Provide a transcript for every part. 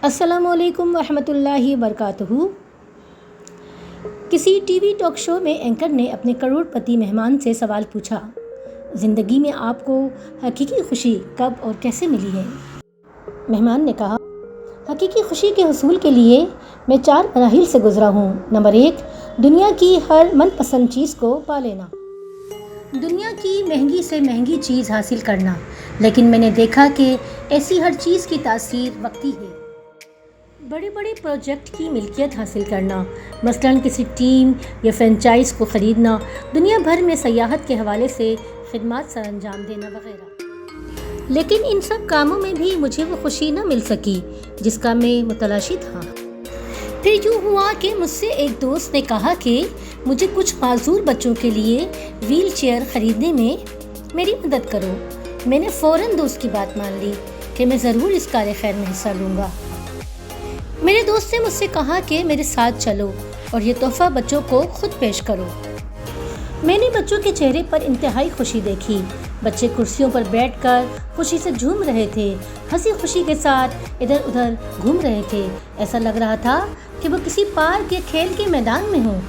السلام علیکم ورحمۃ اللہ وبرکاتہ۔ کسی ٹی وی ٹاک شو میں اینکر نے اپنے کروڑ پتی مہمان سے سوال پوچھا، زندگی میں آپ کو حقیقی خوشی کب اور کیسے ملی ہے؟ مہمان نے کہا، حقیقی خوشی کے حصول کے لیے میں 4 مراحل سے گزرا ہوں۔ نمبر 1، دنیا کی ہر من پسند چیز کو پا لینا، دنیا کی مہنگی سے مہنگی چیز حاصل کرنا، لیکن میں نے دیکھا کہ ایسی ہر چیز کی تاثیر وقتی ہے۔ بڑے بڑے پروجیکٹ کی ملکیت حاصل کرنا، مثلاً کسی ٹیم یا فرنچائز کو خریدنا، دنیا بھر میں سیاحت کے حوالے سے خدمات سر انجام دینا وغیرہ۔ لیکن ان سب کاموں میں بھی مجھے وہ خوشی نہ مل سکی جس کا میں متلاشی تھا۔ پھر یوں ہوا کہ مجھ سے ایک دوست نے کہا کہ مجھے کچھ معذور بچوں کے لیے ویل چیئر خریدنے میں میری مدد کرو۔ میں نے فوراً دوست کی بات مان لی کہ میں ضرور اس کار خیر میں حصہ لوں گا۔ میرے دوست نے مجھ سے کہا کہ میرے ساتھ چلو اور یہ تحفہ بچوں کو خود پیش کرو۔ میں نے بچوں کے چہرے پر انتہائی خوشی دیکھی۔ بچے کرسیوں پر بیٹھ کر خوشی سے جھوم رہے تھے، ہنسی خوشی کے ساتھ ادھر ادھر گھوم رہے تھے۔ ایسا لگ رہا تھا کہ وہ کسی پارک یا کھیل کے میدان میں ہوں۔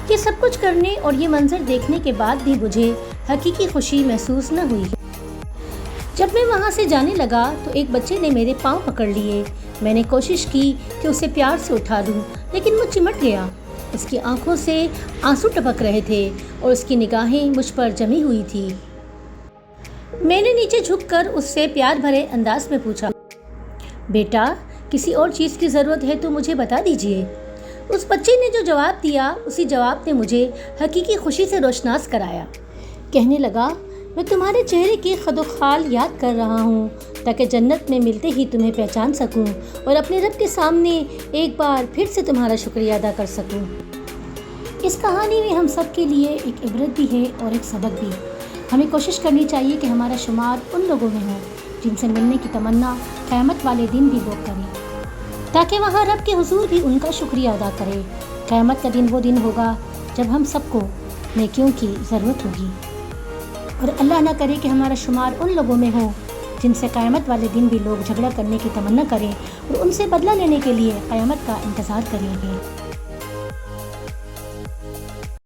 یہ سب کچھ کرنے اور یہ منظر دیکھنے کے بعد بھی مجھے حقیقی خوشی محسوس نہ ہوئی۔ جب میں وہاں سے جانے لگا تو ایک بچے نے میرے پاؤں پکڑ لیے۔ میں نے کوشش کی کہ اسے پیار سے اٹھا لوں، لیکن وہ چمٹ گیا۔ اس کی آنکھوں سے آنسو ٹپک رہے تھے اور اس کی نگاہیں مجھ پر جمی ہوئی تھی۔ میں نے نیچے جھک کر اس سے پیار بھرے انداز میں پوچھا، بیٹا کسی اور چیز کی ضرورت ہے تو مجھے بتا دیجیے۔ اس بچے نے جو جواب دیا اسی جواب نے مجھے حقیقی خوشی سے روشناس کرایا۔ کہنے لگا، میں تمہارے چہرے کی خد و خال یاد کر رہا ہوں تاکہ جنت میں ملتے ہی تمہیں پہچان سکوں اور اپنے رب کے سامنے ایک بار پھر سے تمہارا شکریہ ادا کر سکوں۔ اس کہانی میں ہم سب کے لیے ایک عبرت بھی ہے اور ایک سبق بھی۔ ہمیں کوشش کرنی چاہیے کہ ہمارا شمار ان لوگوں میں ہو جن سے ملنے کی تمنا قیامت والے دن بھی لوگ کریں، تاکہ وہاں رب کے حضور بھی ان کا شکریہ ادا کرے۔ قیامت کا دن وہ دن ہوگا جب ہم سب کو نیکیوں کی ضرورت ہوگی، اور اللہ نہ کرے کہ ہمارا شمار ان لوگوں میں ہو جن سے قیامت والے دن بھی لوگ جھگڑا کرنے کی تمنا کریں اور ان سے بدلہ لینے کے لیے قیامت کا انتظار کریں گے۔